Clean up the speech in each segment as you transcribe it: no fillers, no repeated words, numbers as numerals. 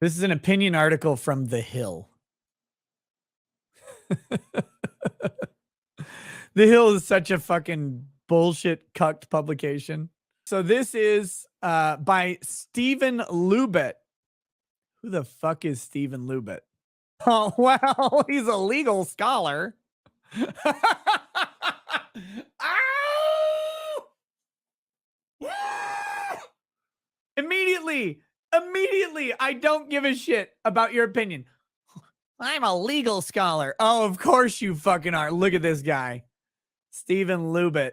This is an opinion article from The Hill. The Hill is such a fucking bullshit cucked publication. So this is by Stephen Lubet. Who the fuck is Stephen Lubet? Oh, well, he's a legal scholar. Immediately, I don't give a shit about your opinion. I'm a legal scholar. Oh, of course you fucking are. Look at this guy. Stephen Lubet.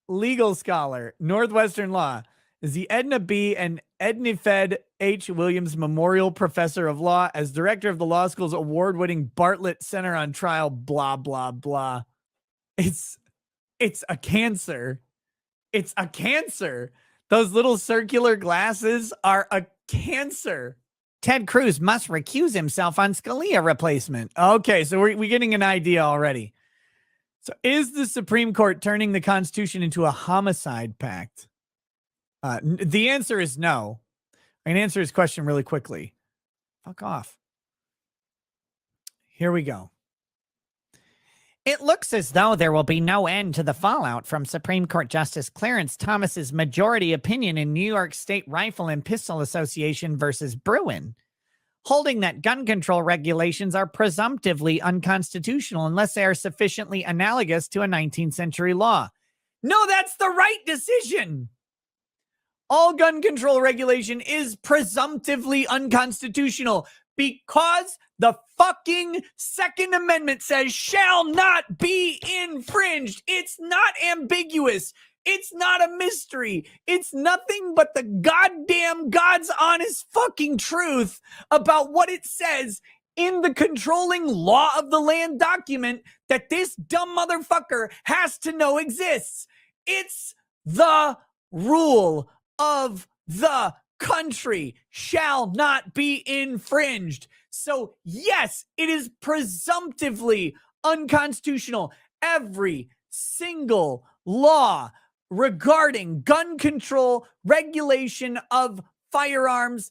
Legal scholar, Northwestern Law. Is the Edna B. and Ednifed H. Williams Memorial Professor of Law as director of the law school's award-winning Bartlett Center on Trial, blah, blah, blah. It's a cancer. It's a cancer. Those little circular glasses are a cancer. Ted Cruz must recuse himself on Scalia replacement. Okay, so we're getting an idea already. So is the Supreme Court turning the Constitution into a homicide pact? The answer is no. I can answer his question really quickly. Fuck off. Here we go. It looks as though there will be no end to the fallout from Supreme Court Justice Clarence Thomas's majority opinion in New York State Rifle and Pistol Association versus Bruin, holding that gun control regulations are presumptively unconstitutional unless they are sufficiently analogous to a 19th century law. No, that's the right decision. All gun control regulation is presumptively unconstitutional because the fucking Second Amendment says shall not be infringed. It's not ambiguous. It's not a mystery. It's nothing but the goddamn God's honest fucking truth about what it says in the controlling law of the land document that this dumb motherfucker has to know exists. It's the rule of the country shall not be infringed. So yes, it is presumptively unconstitutional. Every single law regarding gun control, regulation of firearms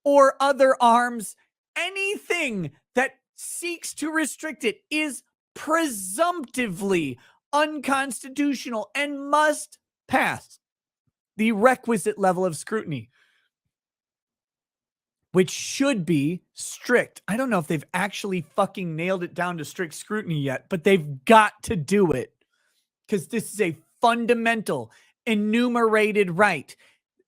or other arms, anything that seeks to restrict it is presumptively unconstitutional and must pass the requisite level of scrutiny, which should be strict. I don't know if they've actually fucking nailed it down to strict scrutiny yet, but they've got to do it because this is a fundamental enumerated right.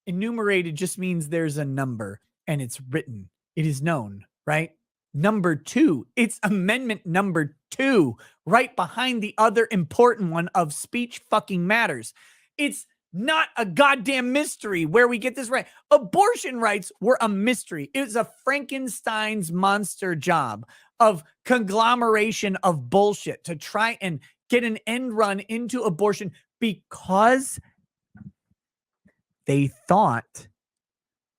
Enumerated just means there's a number and it's written. It is known, right? Number 2, it's amendment number 2, right behind the other important one of speech fucking matters. It's not a goddamn mystery where we get this right. Abortion rights were a mystery. It was a Frankenstein's monster job of conglomeration of bullshit to try and get an end run into abortion because they thought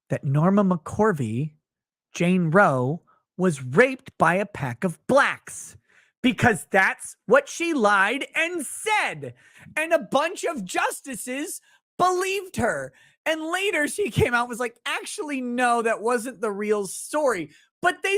that Norma McCorvey, Jane Roe, was raped by a pack of blacks. Because that's what she lied and said. And a bunch of justices believed her. And later she came out and was like, actually, no, that wasn't the real story. But they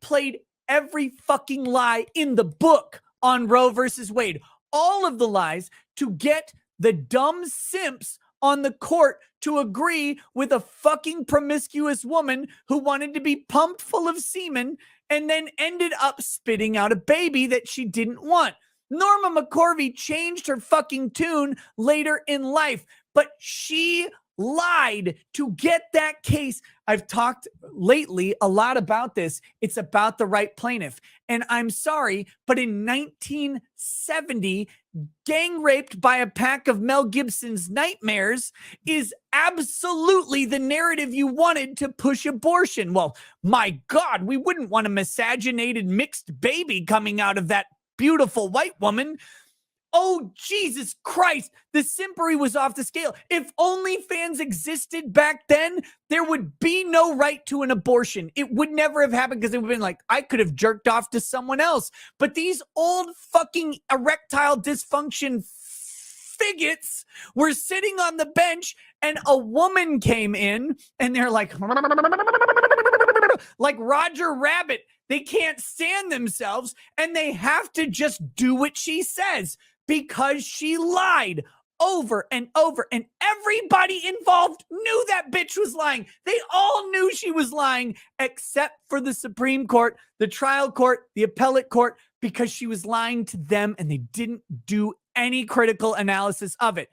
played every fucking lie in the book on Roe versus Wade. All of the lies to get the dumb simps on the court to agree with a fucking promiscuous woman who wanted to be pumped full of semen and then ended up spitting out a baby that she didn't want. Norma McCorvey changed her fucking tune later in life, but she lied to get that case. I've talked lately a lot about this. It's about the right plaintiff. And I'm sorry, but in 1970, gang raped by a pack of Mel Gibson's nightmares is absolutely the narrative you wanted to push abortion. Well, my God, we wouldn't want a miscegenated mixed baby coming out of that beautiful white woman. Oh, Jesus Christ, the simpery was off the scale. If OnlyFans existed back then, there would be no right to an abortion. It would never have happened because it would have been like, I could have jerked off to someone else. But these old fucking erectile dysfunction bigots were sitting on the bench and a woman came in and they're like Roger Rabbit. They can't stand themselves and they have to just do what she says because she lied over and over. And everybody involved knew that bitch was lying. They all knew she was lying except for the Supreme Court, the trial court, the appellate court, because she was lying to them and they didn't do any critical analysis of it.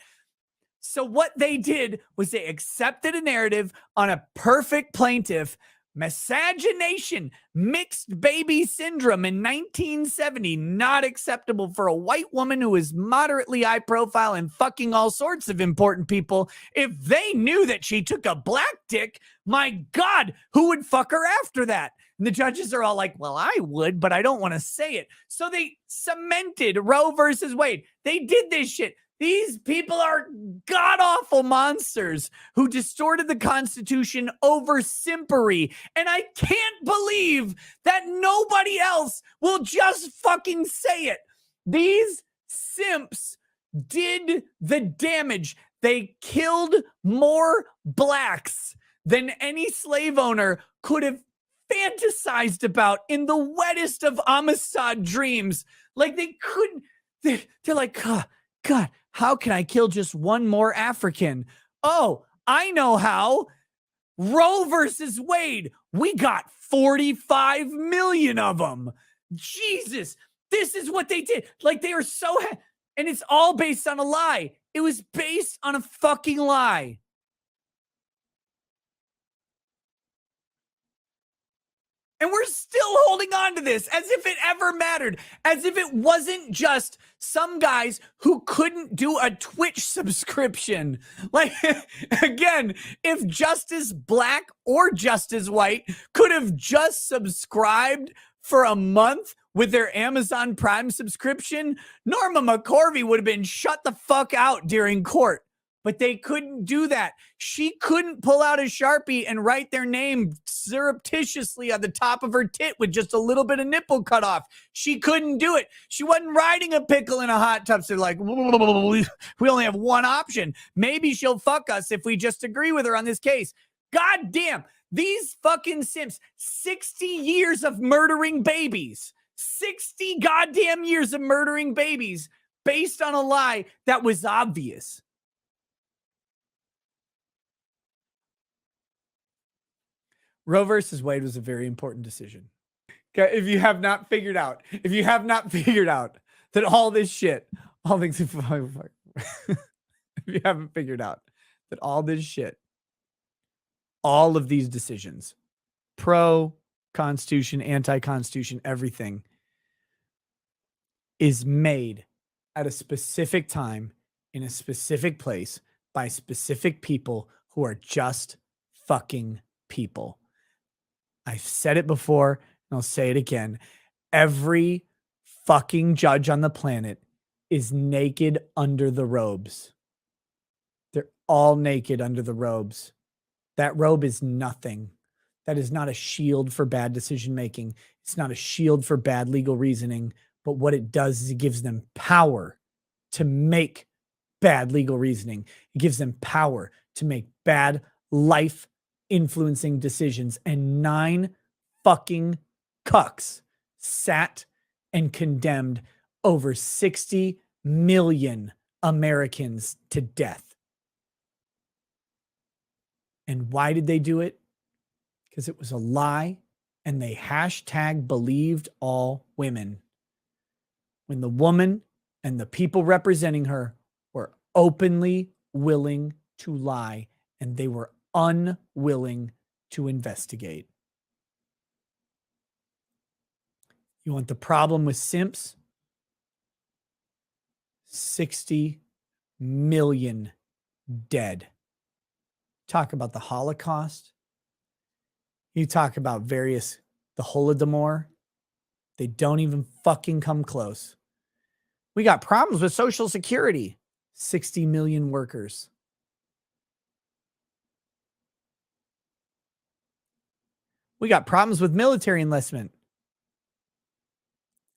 So what they did was they accepted a narrative on a perfect plaintiff, miscegenation, mixed baby syndrome in 1970, not acceptable for a white woman who is moderately high profile and fucking all sorts of important people. If they knew that she took a black dick, my God, who would fuck her after that? And the judges are all like, well, I would, but I don't want to say it. So they cemented Roe versus Wade. They did this shit. These people are god-awful monsters who distorted the Constitution over simpery. And I can't believe that nobody else will just fucking say it. These simps did the damage. They killed more blacks than any slave owner could have fantasized about in the wettest of Amistad dreams. Like they couldn't, they're like, God, how can I kill just one more African? Oh, I know how. Roe versus Wade. We got 45 million of them. Jesus, this is what they did. Like they were so, and it's all based on a lie. It was based on a fucking lie. And we're still holding on to this as if it ever mattered, as if it wasn't just some guys who couldn't do a Twitch subscription. Like, again, if Justice Black or Justice White could have just subscribed for a month with their Amazon Prime subscription, Norma McCorvey would have been shut the fuck out during court. But they couldn't do that. She couldn't pull out a Sharpie and write their name surreptitiously on the top of her tit with just a little bit of nipple cut off. She couldn't do it. She wasn't riding a pickle in a hot tub. So like, we only have one option. Maybe she'll fuck us if we just agree with her on this case. God damn, these fucking simps, 60 years of murdering babies, 60 goddamn years of murdering babies based on a lie that was obvious. Roe versus Wade was a very important decision. Okay, if you have not figured out that all this shit, if you haven't figured out that all this shit, all of these decisions, pro-Constitution, anti-Constitution, everything is made at a specific time in a specific place by specific people who are just fucking people. I've said it before, and I'll say it again. Every fucking judge on the planet is naked under the robes. They're all naked under the robes. That robe is nothing. That is not a shield for bad decision making. It's not a shield for bad legal reasoning. But what it does is it gives them power to make bad legal reasoning. It gives them power to make bad life influencing decisions. And 9 fucking cucks sat and condemned over 60 million Americans to death. And why did they do it? Because it was a lie, and they hashtag believed all women. When the woman and the people representing her were openly willing to lie, and they were unwilling to investigate. You want the problem with simps? 60 million dead. Talk about the Holocaust. You talk about the Holodomor. They don't even fucking come close. We got problems with Social Security. 60 million workers. We got problems with military enlistment.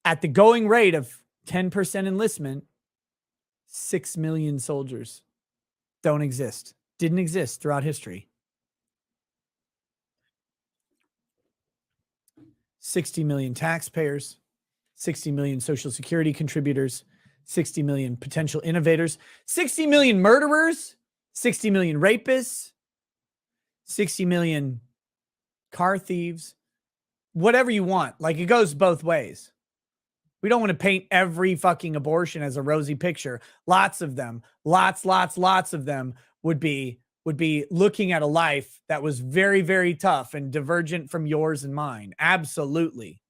At the going rate of 10% enlistment, 6 million soldiers. Don't exist. Didn't exist throughout history. 60 million taxpayers, 60 million Social Security contributors, 60 million potential innovators, 60 million murderers, 60 million rapists, 60 million car thieves, whatever you want. Like, it goes both ways. We don't want to paint every fucking abortion as a rosy picture. Lots of them, lots of them would be looking at a life that was very, very tough and divergent from yours and mine. Absolutely.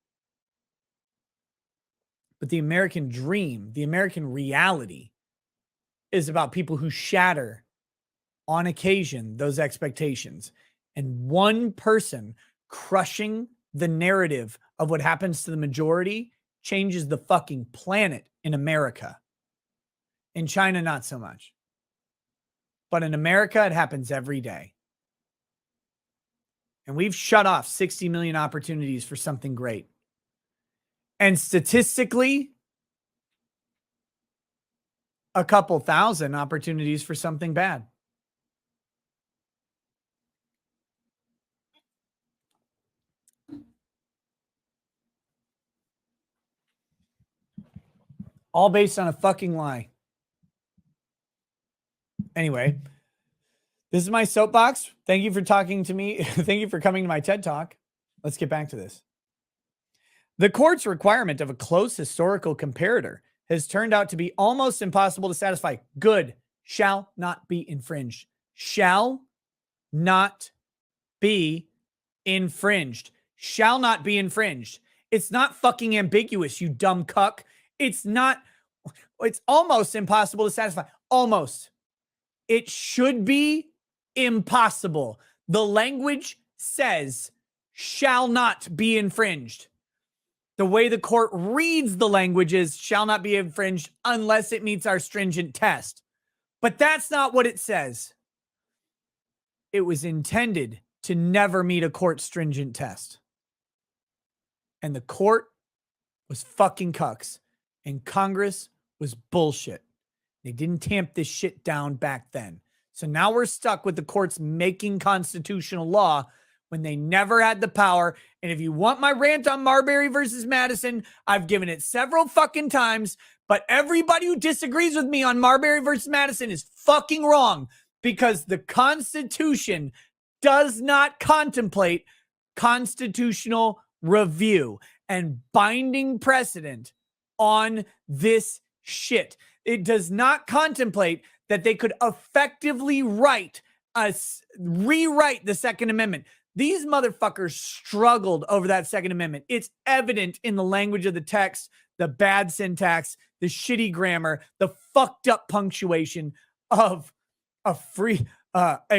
But the American dream, the American reality is about people who shatter on occasion those expectations. And one person crushing the narrative of what happens to the majority changes the fucking planet in America. In China, not so much. But in America, it happens every day. And we've shut off 60 million opportunities for something great. And statistically, a couple thousand opportunities for something bad. All based on a fucking lie. Anyway, this is my soapbox. Thank you for talking to me. Thank you for coming to my TED Talk. Let's get back to this. The court's requirement of a close historical comparator has turned out to be almost impossible to satisfy. Good. Shall not be infringed. Shall not be infringed. Shall not be infringed. It's not fucking ambiguous, you dumb cuck. It's not. It's almost impossible to satisfy. Almost. It should be impossible. The language says shall not be infringed. The way the court reads the language is shall not be infringed unless it meets our stringent test. But that's not what it says. It was intended to never meet a court stringent test. And the court was fucking cucks. And Congress was bullshit. They didn't tamp this shit down back then. So now we're stuck with the courts making constitutional law when they never had the power. And if you want my rant on Marbury versus Madison, I've given it several fucking times. But everybody who disagrees with me on Marbury versus Madison is fucking wrong, because the Constitution does not contemplate constitutional review and binding precedent on this shit. It does not contemplate that they could effectively rewrite the Second Amendment. These motherfuckers struggled over that Second Amendment. It's evident in the language of the text, the bad syntax, the shitty grammar, the fucked up punctuation of a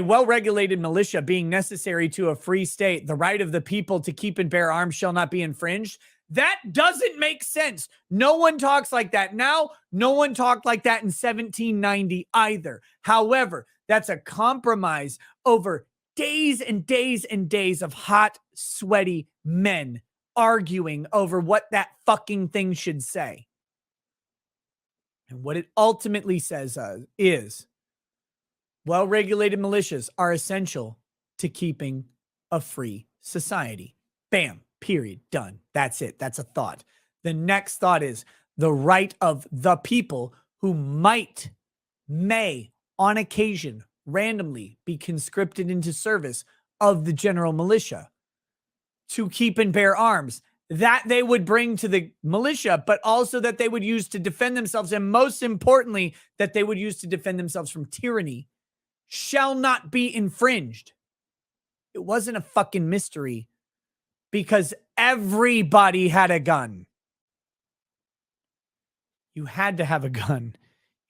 well-regulated militia being necessary to a free state. The right of the people to keep and bear arms shall not be infringed. That doesn't make sense. No one talks like that now. No one talked like that in 1790 either. However, that's a compromise over days and days and days of hot, sweaty men arguing over what that fucking thing should say. And what it ultimately says is well-regulated militias are essential to keeping a free society. Bam. Period. Done. That's it. That's a thought. The next thought is the right of the people who may, on occasion, randomly be conscripted into service of the general militia to keep and bear arms that they would bring to the militia, but also that they would use to defend themselves. And most importantly, that they would use to defend themselves from tyranny shall not be infringed. It wasn't a fucking mystery, because everybody had a gun. You had to have a gun.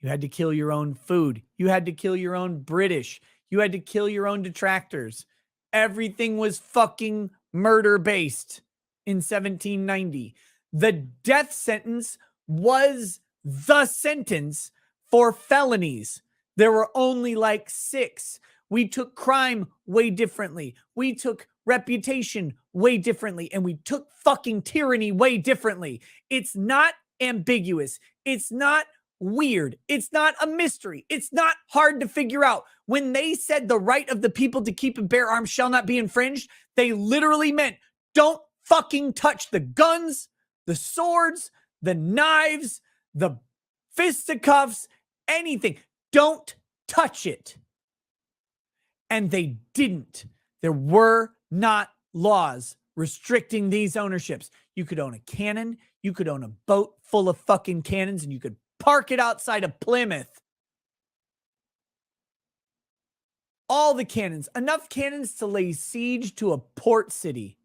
You had to kill your own food. You had to kill your own British. You had to kill your own detractors. Everything was fucking murder-based in 1790. The death sentence was the sentence for felonies. There were only like 6. We took crime way differently. We took reputation way differently, and we took fucking tyranny way differently. It's not ambiguous. It's not weird. It's not a mystery. It's not hard to figure out. When they said the right of the people to keep and bear arms shall not be infringed, they literally meant don't fucking touch the guns, the swords, the knives, the fisticuffs, anything. Don't touch it. And they didn't. There were not laws restricting these ownerships. You could own a cannon. You could own a boat full of fucking cannons, and you could park it outside of Plymouth. All the cannons, enough cannons to lay siege to a port city.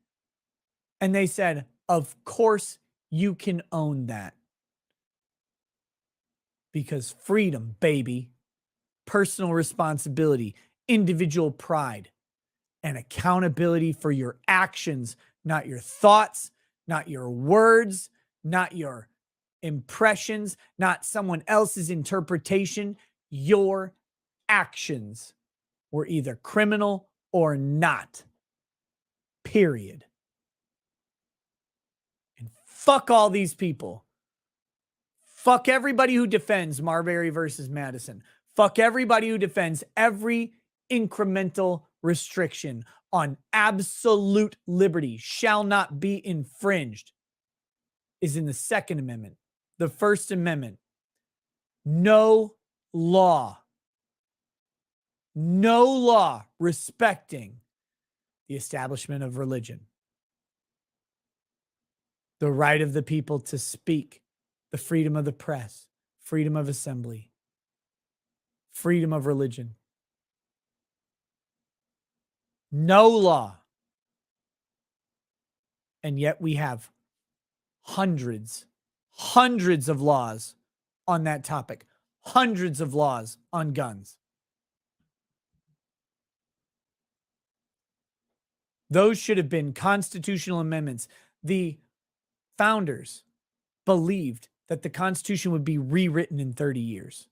And they said, of course you can own that. Because freedom, baby, personal responsibility, individual pride, and accountability for your actions, not your thoughts, not your words, not your impressions, not someone else's interpretation. Your actions were either criminal or not. Period. And fuck all these people. Fuck everybody who defends Marbury versus Madison. Fuck everybody who defends every incremental restriction on absolute liberty shall not be infringed is in the Second Amendment. The First Amendment. No law respecting the establishment of religion, the right of the people to speak, the freedom of the press, freedom of assembly, freedom of religion. No law. And yet we have hundreds of laws on that topic, hundreds of laws on guns. Those should have been constitutional amendments. The founders believed that the Constitution would be rewritten in 30 years.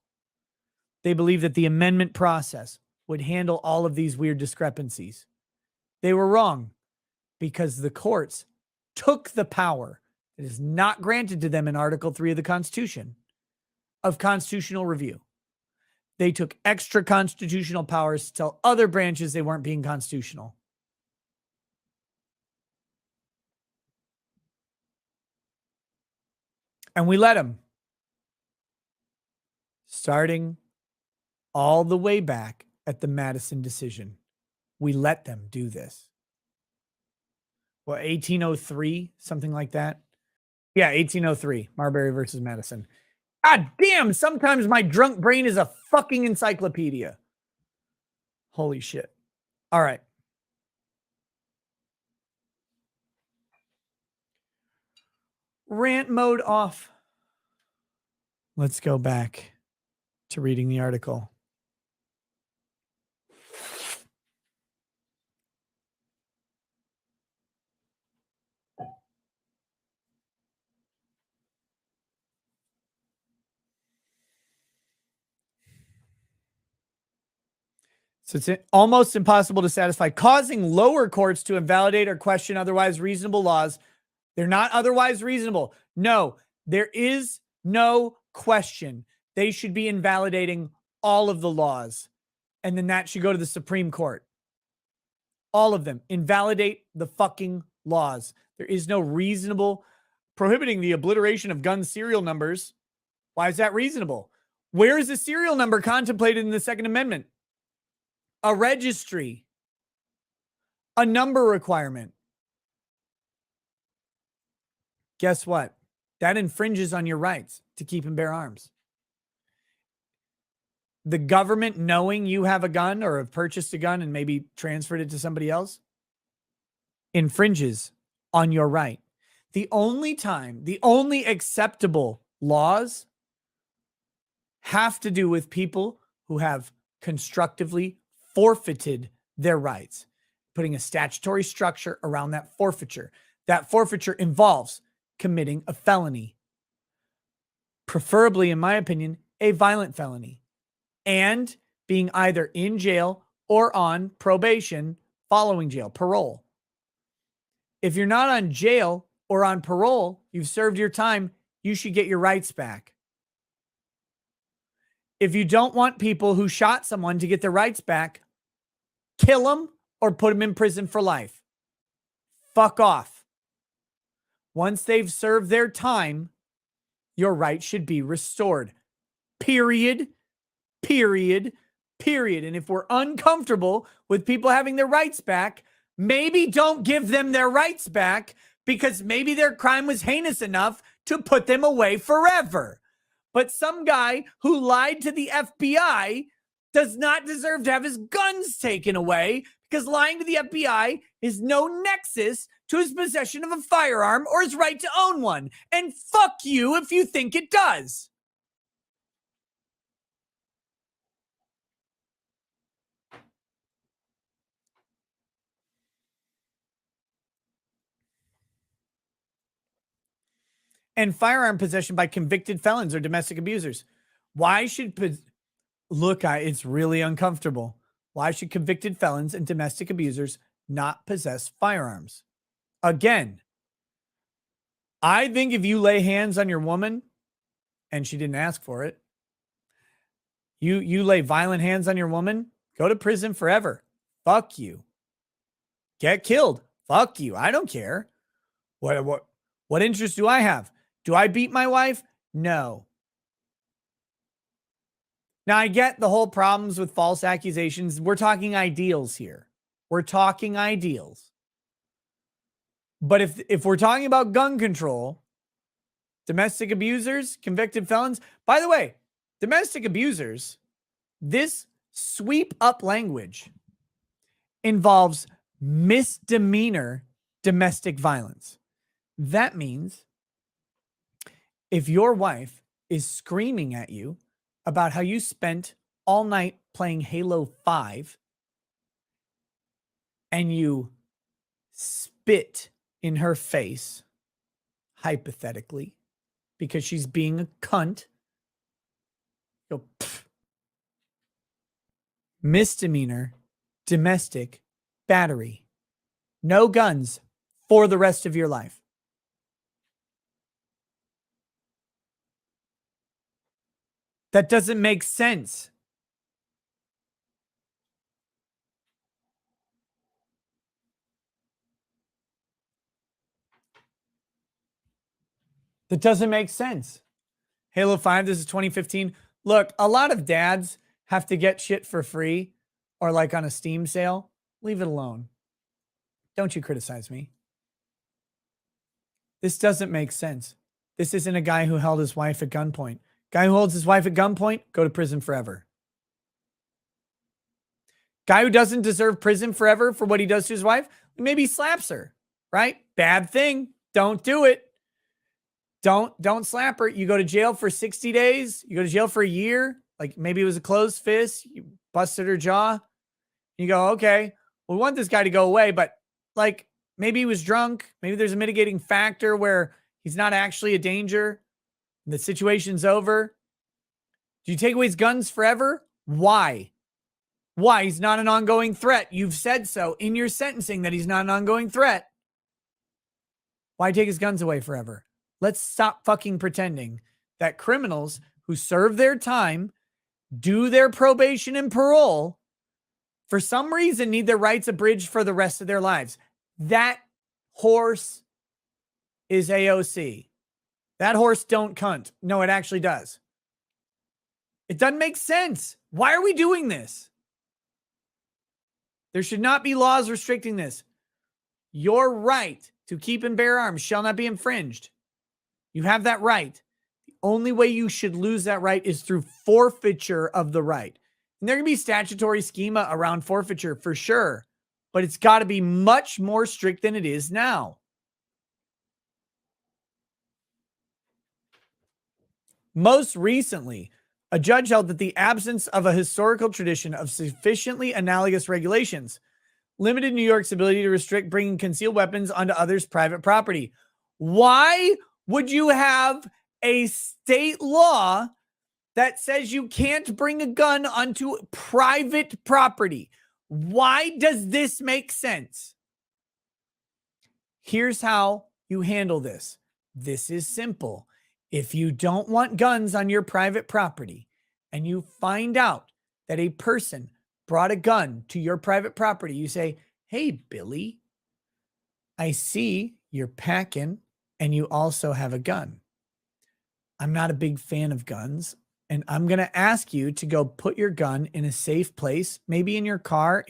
They believed that the amendment process would handle all of these weird discrepancies. They were wrong because the courts took the power that is not granted to them in Article 3 of the Constitution of constitutional review. They took extra constitutional powers to tell other branches they weren't being constitutional. And we let them. Starting all the way back at the Madison decision, we let them do this. Well, 1803, something like that. Yeah, 1803, Marbury versus Madison. God damn, sometimes my drunk brain is a fucking encyclopedia. Holy shit. All right. Rant mode off. Let's go back to reading the article. So it's almost impossible to satisfy, causing lower courts to invalidate or question otherwise reasonable laws. They're not otherwise reasonable. No, there is no question. They should be invalidating all of the laws. And then that should go to the Supreme Court. All of them. Invalidate the fucking laws. There is no reasonable prohibiting the obliteration of gun serial numbers. Why is that reasonable? Where is the serial number contemplated in the Second Amendment? A registry. A number requirement. Guess what? That infringes on your rights to keep and bear arms. The government knowing you have a gun or have purchased a gun and maybe transferred it to somebody else infringes on your right. The only acceptable laws have to do with people who have constructively forfeited their rights, putting a statutory structure around that forfeiture. That forfeiture involves committing a felony, preferably, in my opinion, a violent felony, and being either in jail or on probation following jail, parole. If you're not on jail or on parole, you've served your time, you should get your rights back. If you don't want people who shot someone to get their rights back, kill them or put them in prison for life. Fuck off. Once they've served their time, your rights should be restored. Period. Period. Period. And if we're uncomfortable with people having their rights back, maybe don't give them their rights back, because maybe their crime was heinous enough to put them away forever. But some guy who lied to the FBI does not deserve to have his guns taken away, because lying to the FBI is no nexus to his possession of a firearm or his right to own one. And fuck you if you think it does. And firearm possession by convicted felons or domestic abusers. Why should look, it's really uncomfortable. Why should convicted felons and domestic abusers not possess firearms? Again, I think if you lay hands on your woman and she didn't ask for it, you lay violent hands on your woman, go to prison forever. Fuck you. Get killed. Fuck you. I don't care. What interest do I have? Do I beat my wife? No. Now, I get the whole problems with false accusations. We're talking ideals here. We're talking ideals. But if we're talking about gun control, domestic abusers, convicted felons, by the way, domestic abusers, this sweep up language involves misdemeanor domestic violence. That means if your wife is screaming at you about how you spent all night playing Halo 5 and you spit in her face, hypothetically, because she's being a cunt, go, pff. Misdemeanor domestic battery. No guns for the rest of your life. That doesn't make sense. That doesn't make sense. Halo 5, this is 2015. Look, a lot of dads have to get shit for free or like on a Steam sale. Leave it alone. Don't you criticize me. This doesn't make sense. This isn't a guy who held his wife at gunpoint. Guy who holds his wife at gunpoint, go to prison forever. Guy who doesn't deserve prison forever for what he does to his wife, maybe he slaps her, right? Bad thing. Don't do it. Don't slap her. You go to jail for 60 days. You go to jail for a year. Like maybe it was a closed fist. You busted her jaw. You go, okay, we want this guy to go away, but like maybe he was drunk. Maybe there's a mitigating factor where he's not actually a danger. The situation's over. Do you take away his guns forever? Why? Why? He's not an ongoing threat. You've said so in your sentencing that he's not an ongoing threat. Why take his guns away forever? Let's stop fucking pretending that criminals who serve their time, do their probation and parole, for some reason need their rights abridged for the rest of their lives. That horse is AOC. That horse don't cunt. No, it actually does. It doesn't make sense. Why are we doing this? There should not be laws restricting this. Your right to keep and bear arms shall not be infringed. You have that right. The only way you should lose that right is through forfeiture of the right. And there can be statutory schema around forfeiture for sure, but it's got to be much more strict than it is now. Most recently, a judge held that the absence of a historical tradition of sufficiently analogous regulations limited New York's ability to restrict bringing concealed weapons onto others' private property. Why would you have a state law that says you can't bring a gun onto private property? Why does this make sense? Here's how you handle this. This is simple. If you don't want guns on your private property and you find out that a person brought a gun to your private property, you say, "Hey, Billy, I see you're packing and you also have a gun. I'm not a big fan of guns, and I'm going to ask you to go put your gun in a safe place, maybe in your car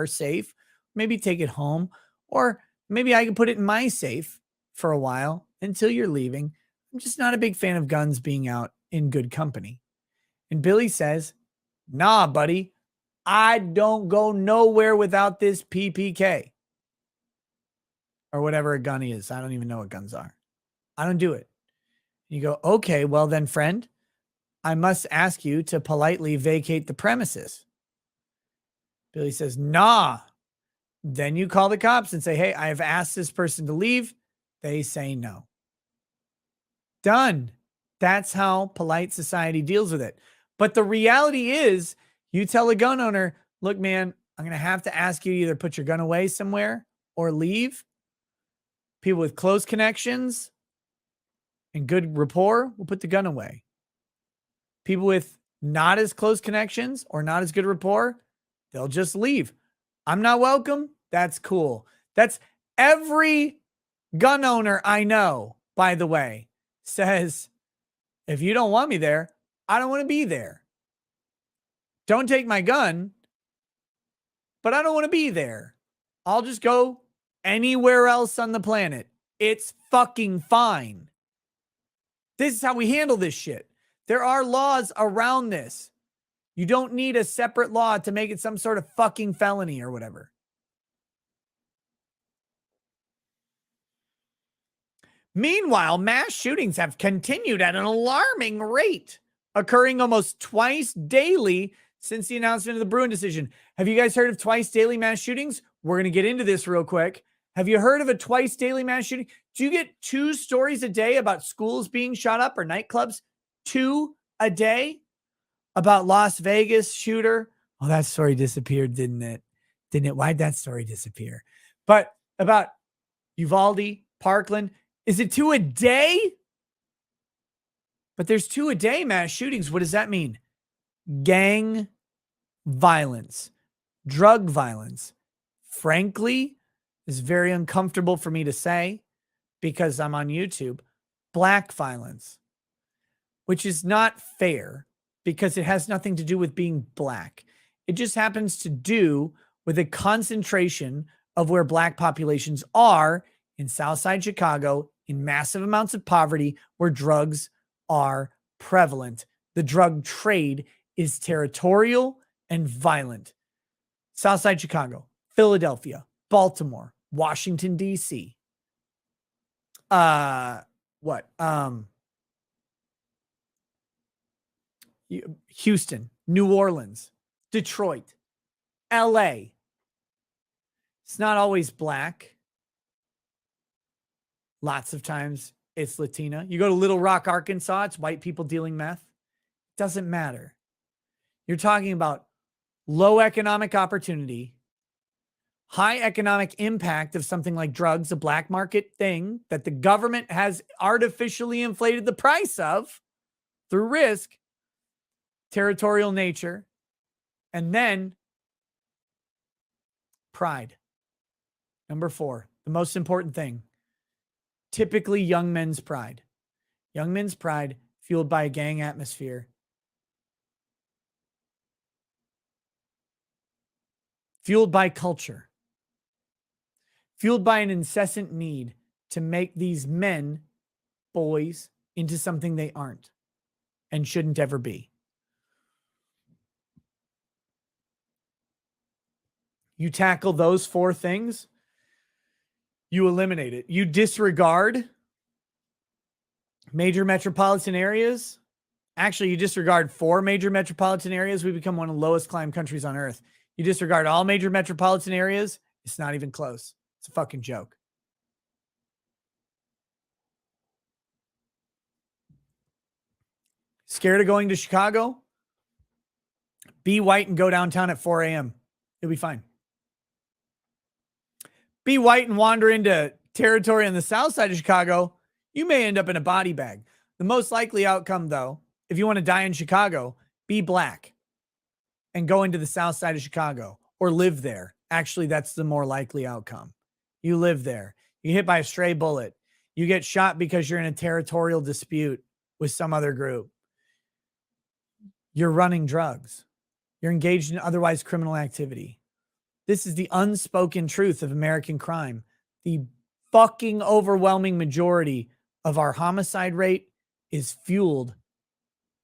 safe, maybe take it home, or maybe I can put it in my safe for a while until you're leaving. I'm just not a big fan of guns being out in good company." And Billy says, "Nah, buddy, I don't go nowhere without this PPK." Or whatever a gun is. I don't even know what guns are. I don't do it. You go, "Okay, well then, friend, I must ask you to politely vacate the premises." Billy says, "Nah." Then you call the cops and say, "Hey, I have asked this person to leave." They say no. Done. That's how polite society deals with it. But the reality is, you tell a gun owner, "Look, man, I'm going to have to ask you to either put your gun away somewhere or leave." People with close connections and good rapport will put the gun away. People with not as close connections or not as good rapport, they'll just leave. "I'm not welcome." That's cool. That's every gun owner I know, by the way, says, "If you don't want me there, I don't want to be there. Don't take my gun, but I don't want to be there. I'll just go anywhere else on the planet. It's fucking fine." This is how we handle this shit. There are laws around this. You don't need a separate law to make it some sort of fucking felony or whatever. Meanwhile, mass shootings have continued at an alarming rate, occurring almost twice daily since the announcement of the Bruen decision. Have you guys heard of twice daily mass shootings? We're going to get into this real quick. Have you heard of a twice daily mass shooting? Do you get 2 stories a day about schools being shot up or nightclubs? 2 a day? About Las Vegas shooter? Oh, that story disappeared, didn't it? Why'd that story disappear? But about Uvalde, Parkland, is it 2 a day? But there's 2 a day mass shootings. What does that mean? Gang violence, drug violence. Frankly, is very uncomfortable for me to say because I'm on YouTube. Black violence, which is not fair because it has nothing to do with being black. It just happens to do with a concentration of where black populations are in Southside Chicago in massive amounts of poverty where drugs are prevalent. The drug trade is territorial and violent. Southside Chicago, Philadelphia, Baltimore, Washington, D.C. Houston, New Orleans, Detroit, L.A. It's not always black. Lots of times it's Latina. You go to Little Rock, Arkansas, it's white people dealing meth. Doesn't matter. You're talking about low economic opportunity, high economic impact of something like drugs, a black market thing that the government has artificially inflated the price of through risk, territorial nature, and then pride. Number 4, the most important thing, typically young men's pride. Young men's pride fueled by a gang atmosphere. Fueled by culture. Fueled by an incessant need to make these men, boys, into something they aren't and shouldn't ever be. You tackle those 4 things, you eliminate it. You disregard major metropolitan areas. Actually, you disregard 4 major metropolitan areas, we become one of the lowest crime countries on earth. You disregard all major metropolitan areas, it's not even close. It's a fucking joke. Scared of going to Chicago? Be white and go downtown at 4 a.m. You'll be fine. Be white and wander into territory on the south side of Chicago. You may end up in a body bag. The most likely outcome, though, if you want to die in Chicago, be black and go into the south side of Chicago or live there. Actually, that's the more likely outcome. You live there. You get hit by a stray bullet. You get shot because you're in a territorial dispute with some other group. You're running drugs. You're engaged in otherwise criminal activity. This is the unspoken truth of American crime. The fucking overwhelming majority of our homicide rate is fueled,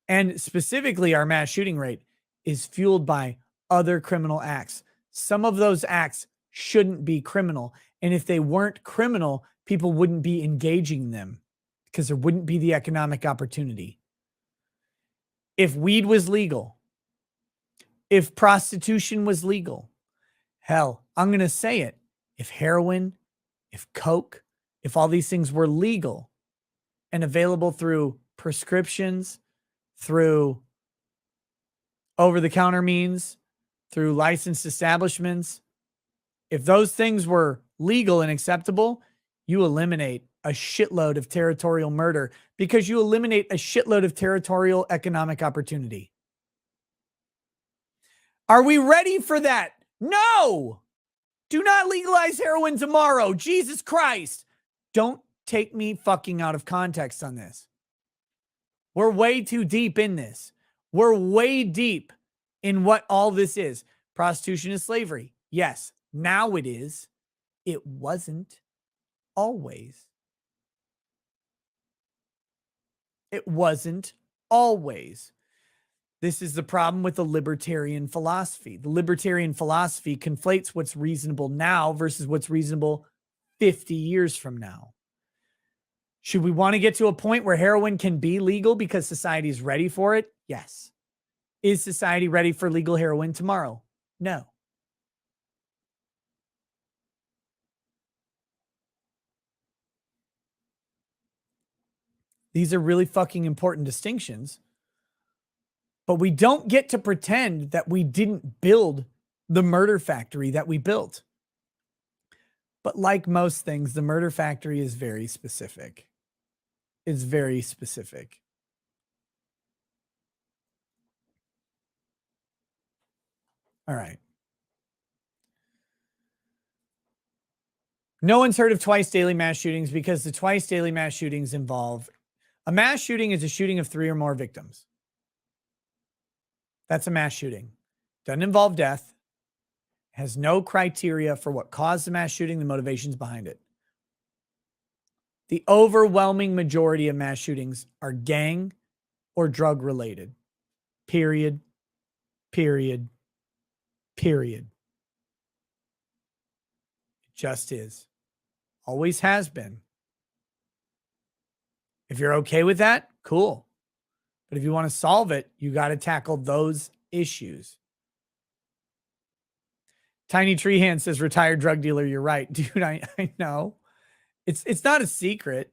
and specifically our mass shooting rate is fueled by other criminal acts. Some of those acts shouldn't be criminal. And if they weren't criminal, people wouldn't be engaging in them because there wouldn't be the economic opportunity. If weed was legal, if prostitution was legal, hell, I'm going to say it. If heroin, if coke, if all these things were legal and available through prescriptions, through over-the-counter means, through licensed establishments, if those things were legal and acceptable, you eliminate a shitload of territorial murder because you eliminate a shitload of territorial economic opportunity. Are we ready for that? No! Do not legalize heroin tomorrow. Jesus Christ. Don't take me fucking out of context on this. We're way too deep in this. We're way deep in what all this is. Prostitution is slavery. Yes, now it is. It wasn't always. It wasn't always. This is the problem with the libertarian philosophy. The libertarian philosophy conflates what's reasonable now versus what's reasonable 50 years from now. Should we want to get to a point where heroin can be legal because society is ready for it? Yes. Is society ready for legal heroin tomorrow? No. These are really fucking important distinctions. But we don't get to pretend that we didn't build the murder factory that we built. But like most things, the murder factory is very specific. It's very specific. All right. No one's heard of twice daily mass shootings because the twice daily mass shootings involve a mass shooting is a shooting of 3 or more victims. That's a mass shooting. Doesn't involve death. Has no criteria for what caused the mass shooting, the motivations behind it. The overwhelming majority of mass shootings are gang or drug related. Period. Period. Period. It just is. Always has been. If you're okay with that, cool. But if you want to solve it, you got to tackle those issues. Tiny Tree Hand says, retired drug dealer. You're right. Dude, I know. It's not a secret.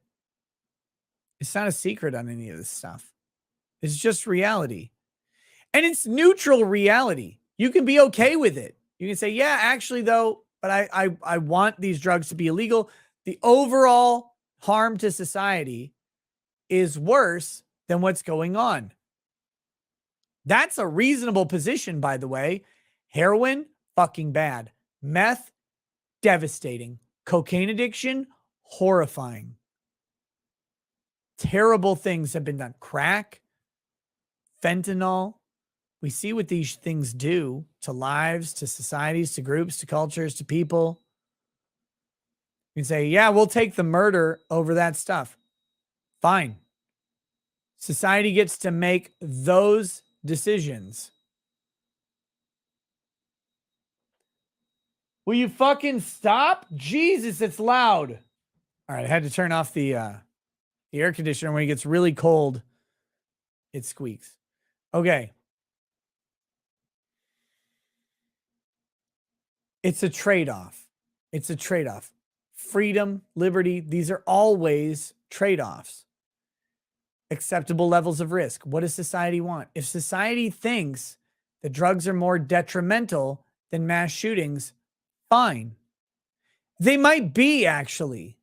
It's not a secret on any of this stuff. It's just reality. And it's neutral reality. You can be okay with it. You can say, yeah, actually, though, but I want these drugs to be illegal. The overall harm to society is worse than what's going on. That's a reasonable position, by the way. Heroin, fucking bad. Meth, devastating. Cocaine addiction, horrifying. Terrible things have been done. Crack, fentanyl. We see what these things do to lives, to societies, to groups, to cultures, to people. You can say, yeah, we'll take the murder over that stuff. Fine. Society gets to make those decisions. Will you fucking stop? Jesus, it's loud. All right, I had to turn off the air conditioner. When it gets really cold, it squeaks. Okay. It's a trade-off. It's a trade-off. Freedom, liberty, these are always trade-offs. Acceptable levels of risk. What does society want? If society thinks that drugs are more detrimental than mass shootings, fine. They might be, actually.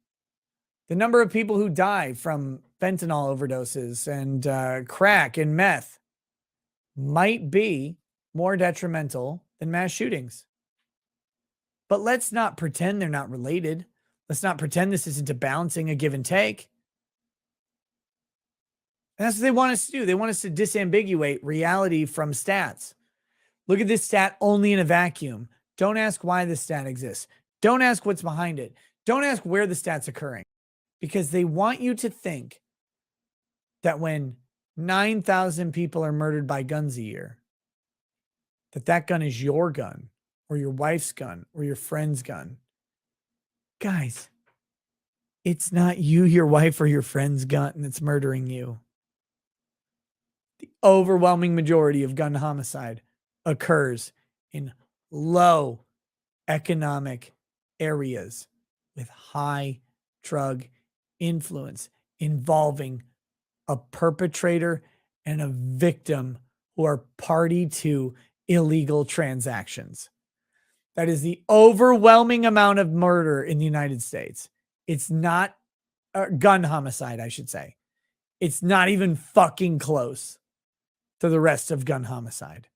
The number of people who die from fentanyl overdoses and crack and meth might be more detrimental than mass shootings. But let's not pretend they're not related. Let's not pretend this isn't a balancing, a give and take. And that's what they want us to do. They want us to disambiguate reality from stats. Look at this stat only in a vacuum. Don't ask why this stat exists. Don't ask what's behind it. Don't ask where the stat's occurring. Because they want you to think that when 9,000 people are murdered by guns a year, that gun is your gun or your wife's gun or your friend's gun. Guys, it's not you, your wife, or your friend's gun that's murdering you. The overwhelming majority of gun homicide occurs in low economic areas with high drug influence involving a perpetrator and a victim who are party to illegal transactions. That is the overwhelming amount of murder in the United States. It's not gun homicide, I should say. It's not even fucking close to the rest of gun homicide.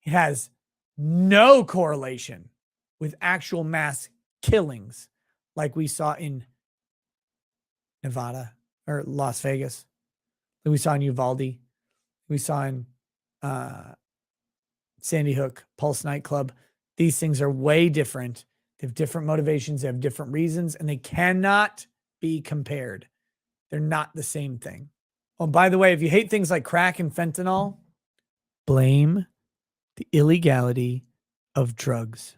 It has no correlation with actual mass killings like we saw in Nevada or Las Vegas, like we saw in Uvalde, we saw in Sandy Hook, Pulse nightclub. These things are way different. They have different motivations. They have different reasons, and they cannot be compared. They're not the same thing. Oh, by the way, if you hate things like crack and fentanyl, blame the illegality of drugs.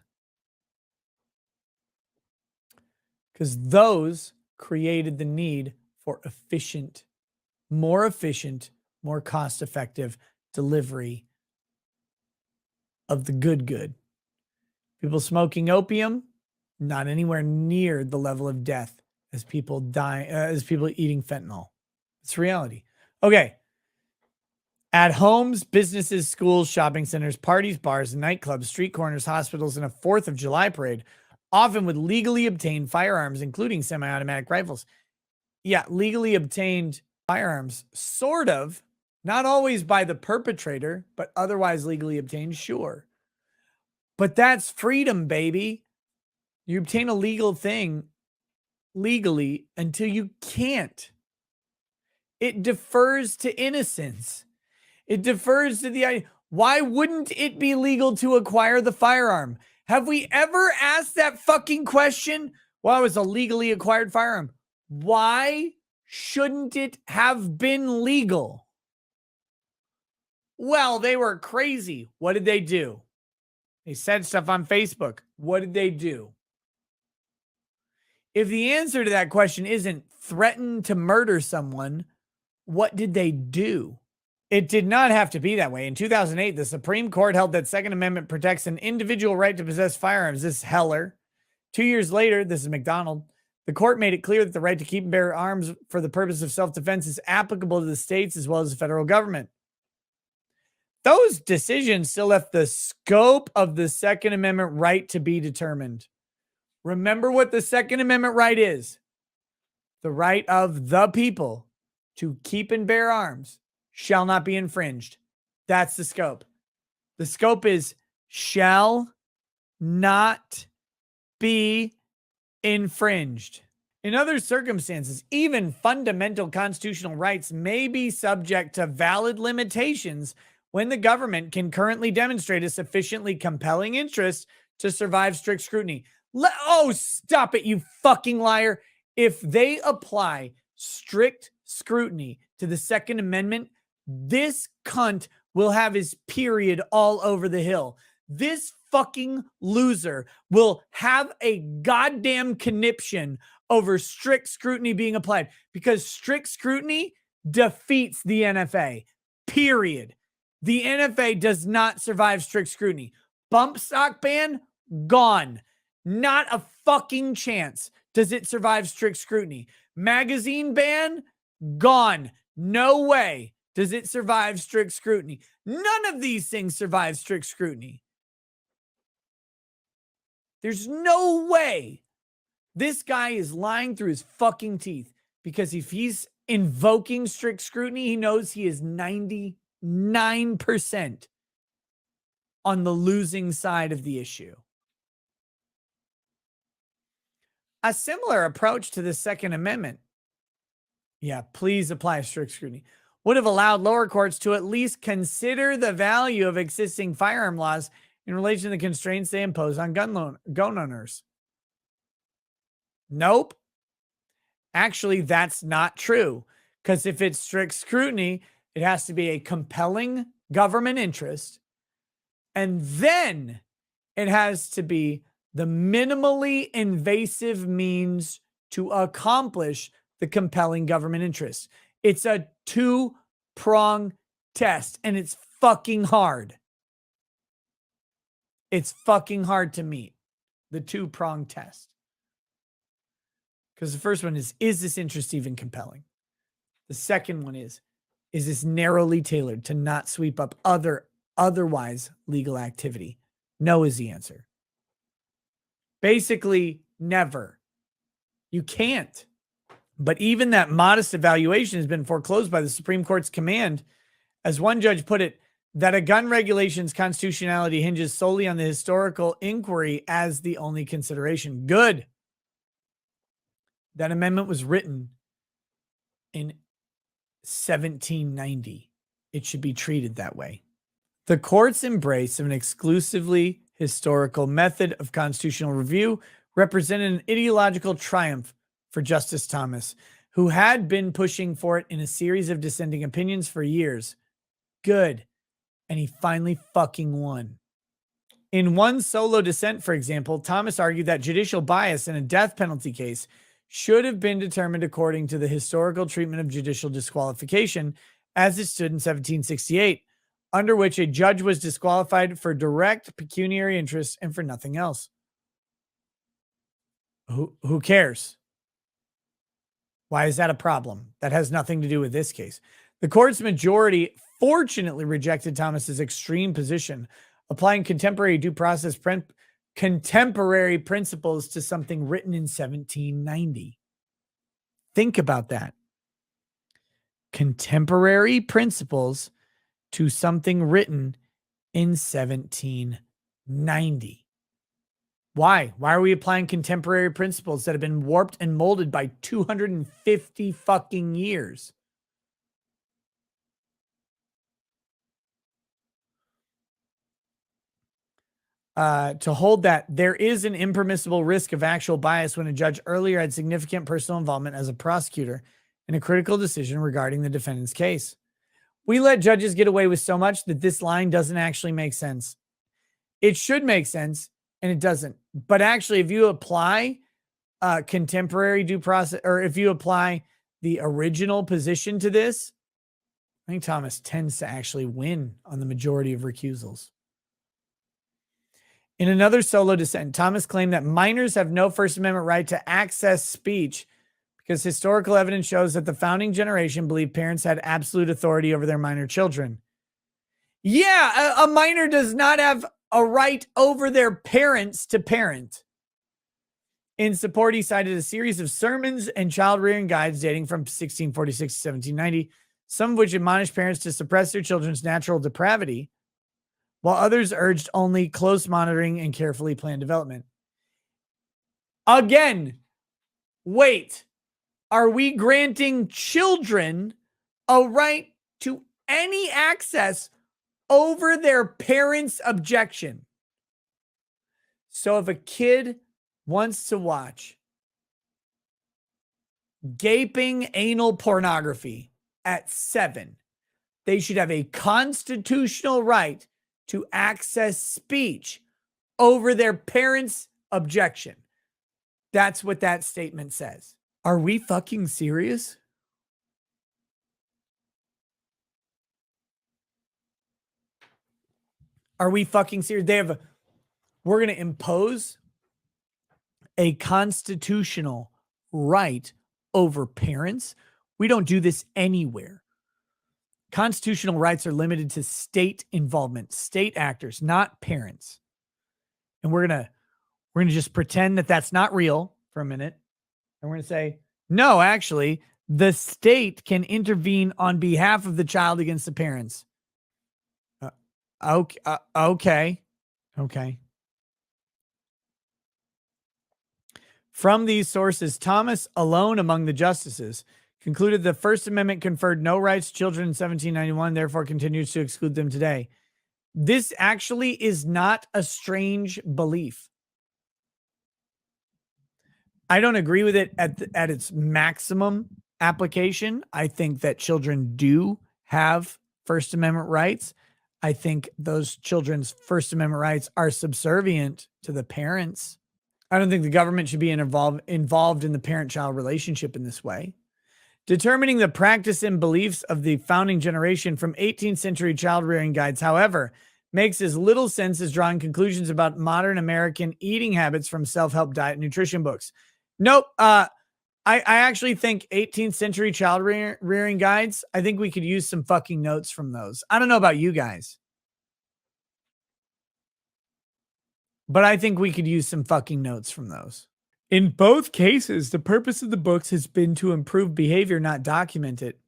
Because those created the need for efficient, more cost-effective delivery of the good. People smoking opium, not anywhere near the level of death as people eating fentanyl. It's reality. Okay. At homes, businesses, schools, shopping centers, parties, bars, nightclubs, street corners, hospitals, and a 4th of July parade, often with legally obtained firearms, including semi-automatic rifles. Yeah, legally obtained firearms, sort of. Not always by the perpetrator, but otherwise legally obtained, sure. But that's freedom, baby. You obtain a legal thing legally until you can't. It defers to innocence. It defers to the idea. Why wouldn't it be legal to acquire the firearm? Have we ever asked that fucking question? Well, it's a legally acquired firearm. Why shouldn't it have been legal? Well, they were crazy. What did they do? They said stuff on Facebook. What did they do? If the answer to that question isn't threaten to murder someone, what did they do? It did not have to be that way. In 2008, the Supreme Court held that Second Amendment protects an individual right to possess firearms. This is Heller. 2 years later, this is McDonald. The court made it clear that the right to keep and bear arms for the purpose of self-defense is applicable to the states as well as the federal government. Those decisions still left the scope of the Second Amendment right to be determined. Remember what the Second Amendment right is. The right of the people to keep and bear arms shall not be infringed. That's the scope. The scope is shall not be infringed. In other circumstances, even fundamental constitutional rights may be subject to valid limitations when the government can currently demonstrate a sufficiently compelling interest to survive strict scrutiny. Oh, stop it, you fucking liar. If they apply strict scrutiny to the Second Amendment, this cunt will have his period all over the hill. This fucking loser will have a goddamn conniption over strict scrutiny being applied because strict scrutiny defeats the NFA. Period. The NFA does not survive strict scrutiny. Bump stock ban, gone. Not a fucking chance does it survive strict scrutiny. Magazine ban, gone. No way does it survive strict scrutiny. None of these things survive strict scrutiny. There's no way. This guy is lying through his fucking teeth because if he's invoking strict scrutiny, he knows he is 90 9% on the losing side of the issue. A similar approach to the Second Amendment, please apply strict scrutiny, would have allowed lower courts to at least consider the value of existing firearm laws in relation to the constraints they impose on gun owners. Nope. Actually, that's not true. Because if it's strict scrutiny, it has to be a compelling government interest. And then it has to be the minimally invasive means to accomplish the compelling government interest. It's a two-prong test, and it's fucking hard. It's fucking hard to meet the two-prong test. Because the first one is this interest even compelling? The second one is this narrowly tailored to not sweep up otherwise legal activity? No is the answer. Basically, never. You can't. But even that modest evaluation has been foreclosed by the Supreme Court's command. As one judge put it, that a gun regulation's constitutionality hinges solely on the historical inquiry as the only consideration. Good. That amendment was written in 1790. It should be treated that way. The court's embrace of an exclusively historical method of constitutional review represented an ideological triumph for Justice Thomas, who had been pushing for it in a series of dissenting opinions for years. Good. And he finally fucking won. In one solo dissent, for example, Thomas argued that judicial bias in a death penalty case should have been determined according to the historical treatment of judicial disqualification as it stood in 1768, under which a judge was disqualified for direct pecuniary interest and for nothing else. Who cares? Why is that a problem? That has nothing to do with this case. The court's majority fortunately rejected Thomas's extreme position, applying contemporary due process contemporary principles to something written in 1790. Think about that. Contemporary principles to something written in 1790. Why? Why are we applying contemporary principles that have been warped and molded by 250 fucking years? To hold that there is an impermissible risk of actual bias when a judge earlier had significant personal involvement as a prosecutor in a critical decision regarding the defendant's case. We let judges get away with so much that this line doesn't actually make sense. It should make sense, and it doesn't. But actually, if you apply contemporary due process, or if you apply the original position to this, I think Thomas tends to actually win on the majority of recusals. In another solo dissent, Thomas claimed that minors have no First Amendment right to access speech because historical evidence shows that the founding generation believed parents had absolute authority over their minor children. Yeah, a minor does not have a right over their parents to parent. In support, he cited a series of sermons and child rearing guides dating from 1646 to 1790, some of which admonished parents to suppress their children's natural depravity, while others urged only close monitoring and carefully planned development. Again, wait, are we granting children a right to any access over their parents' objection? So if a kid wants to watch gaping anal pornography at 7, they should have a constitutional right to access speech over their parents' objection. That's what that statement says. Are we fucking serious? Are we fucking serious? We're going to impose a constitutional right over parents. We don't do this anywhere. Constitutional rights are limited to state involvement, state actors, not parents. And we're going to just pretend that that's not real for a minute. And we're going to say, no, actually, the state can intervene on behalf of the child against the parents. Okay. Okay. Okay. From these sources, Thomas, alone among the justices, concluded the First Amendment conferred no rights to children in 1791, therefore continues to exclude them today. This actually is not a strange belief. I don't agree with it at its maximum application. I think that children do have First Amendment rights. I think those children's First Amendment rights are subservient to the parents. I don't think the government should be involved in the parent-child relationship in this way. Determining the practice and beliefs of the founding generation from 18th century child rearing guides, however, makes as little sense as drawing conclusions about modern American eating habits from self-help diet and nutrition books. Nope. I actually think 18th century child rearing guides, I think we could use some fucking notes from those. I don't know about you guys, but I think we could use some fucking notes from those. In both cases, the purpose of the books has been to improve behavior, not document it.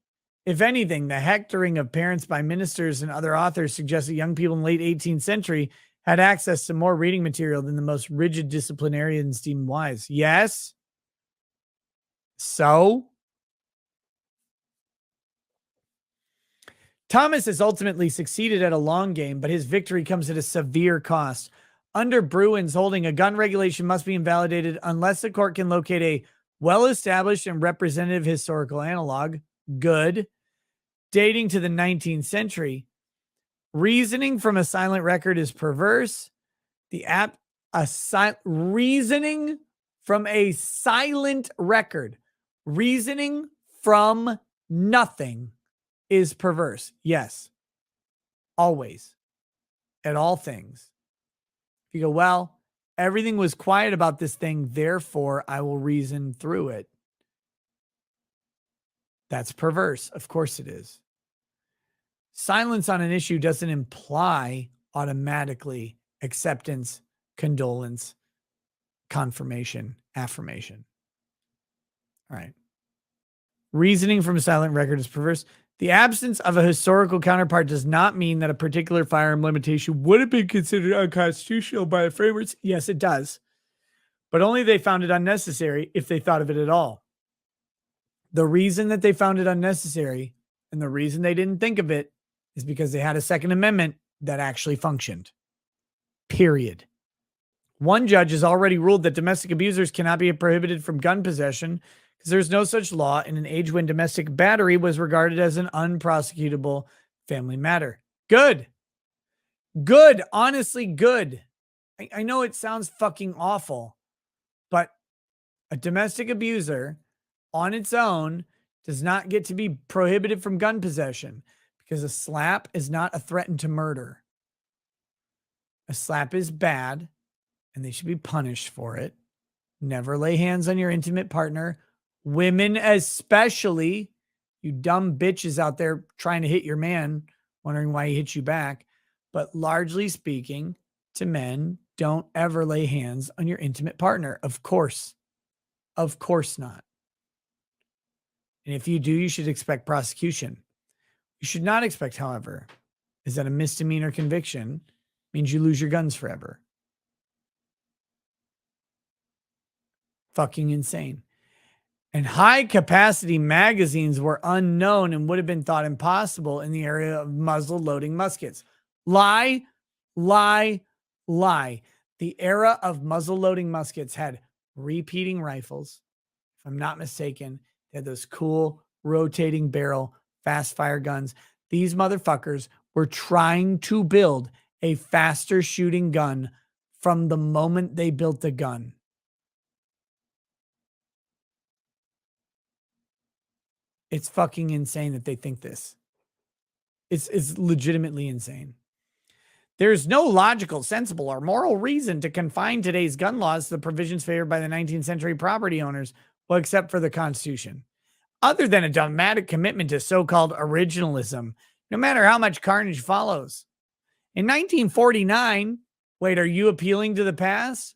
If anything, the hectoring of parents by ministers and other authors suggests that young people in the late 18th century had access to more reading material than the most rigid disciplinarians deemed wise. Yes. So? Thomas has ultimately succeeded at a long game, but his victory comes at a severe cost. Under Bruin's holding, a gun regulation must be invalidated unless the court can locate a well-established and representative historical analog, good, dating to the 19th century. Reasoning from a silent record is perverse. Reasoning from a silent record, reasoning from nothing is perverse. Yes. Always. At all things. If you go, well, everything was quiet about this thing, therefore I will reason through it. That's perverse. Of course it is. Silence on an issue doesn't imply automatically acceptance, condolence, confirmation, affirmation. All right. Reasoning from a silent record is perverse. The absence of a historical counterpart does not mean that a particular firearm limitation would have been considered unconstitutional by the framers. Yes, it does. But only they found it unnecessary if they thought of it at all. The reason that they found it unnecessary and the reason they didn't think of it is because they had a Second Amendment that actually functioned. Period. One judge has already ruled that domestic abusers cannot be prohibited from gun possession because there's no such law in an age when domestic battery was regarded as an unprosecutable family matter. Good. Good. Honestly, good. I know it sounds fucking awful, but a domestic abuser on its own does not get to be prohibited from gun possession because a slap is not a threat to murder. A slap is bad and they should be punished for it. Never lay hands on your intimate partner. Women especially, you dumb bitches out there trying to hit your man, wondering why he hit you back. But largely speaking, to men, don't ever lay hands on your intimate partner. Of course. Of course not. And if you do, you should expect prosecution. You should not expect, however, is that a misdemeanor conviction means you lose your guns forever. Fucking insane. And high-capacity magazines were unknown and would have been thought impossible in the area of muzzle-loading muskets. Lie, lie, lie. The era of muzzle-loading muskets had repeating rifles. If I'm not mistaken, they had those cool rotating barrel fast-fire guns. These motherfuckers were trying to build a faster shooting gun from the moment they built the gun. It's fucking insane that they think this. It's legitimately insane. There's no logical, sensible, or moral reason to confine today's gun laws to the provisions favored by the 19th century property owners, well, except for the Constitution. Other than a dogmatic commitment to so-called originalism, no matter how much carnage follows. In 1949, wait, are you appealing to the past?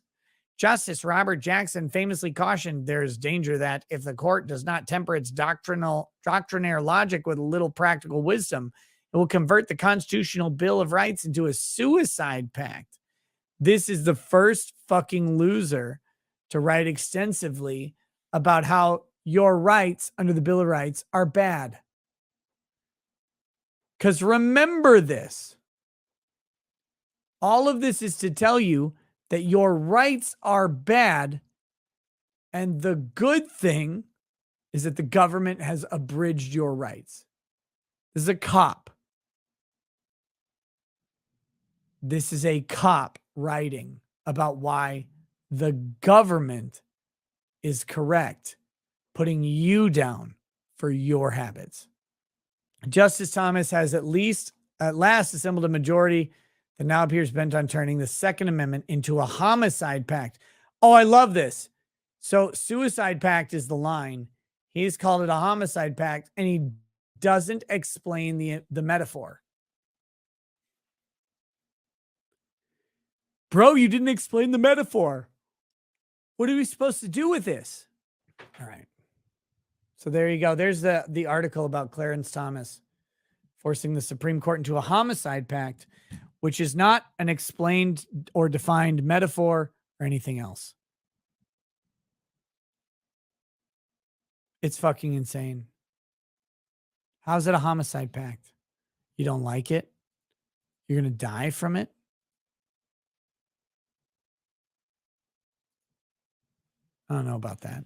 Justice Robert Jackson famously cautioned there is danger that if the court does not temper its doctrinaire logic with a little practical wisdom, It will convert the Constitutional Bill of Rights into a suicide pact. This is the first fucking loser to write extensively about how your rights under the Bill of Rights are bad. Because remember this. All of this is to tell you that your rights are bad. And the good thing is that the government has abridged your rights. This is a cop. This is a cop writing about why the government is correct, putting you down for your habits. Justice Thomas has at last assembled a majority that now appears bent on turning the Second Amendment into a homicide pact. Oh, I love this. So suicide pact is the line. He's called it a homicide pact, and he doesn't explain the metaphor. Bro, you didn't explain the metaphor. What are we supposed to do with this? All right. So there you go. There's the article about Clarence Thomas forcing the Supreme Court into a homicide pact, which is not an explained or defined metaphor or anything else. It's fucking insane. How's it a homicide pact? You don't like it? You're going to die from it? I don't know about that.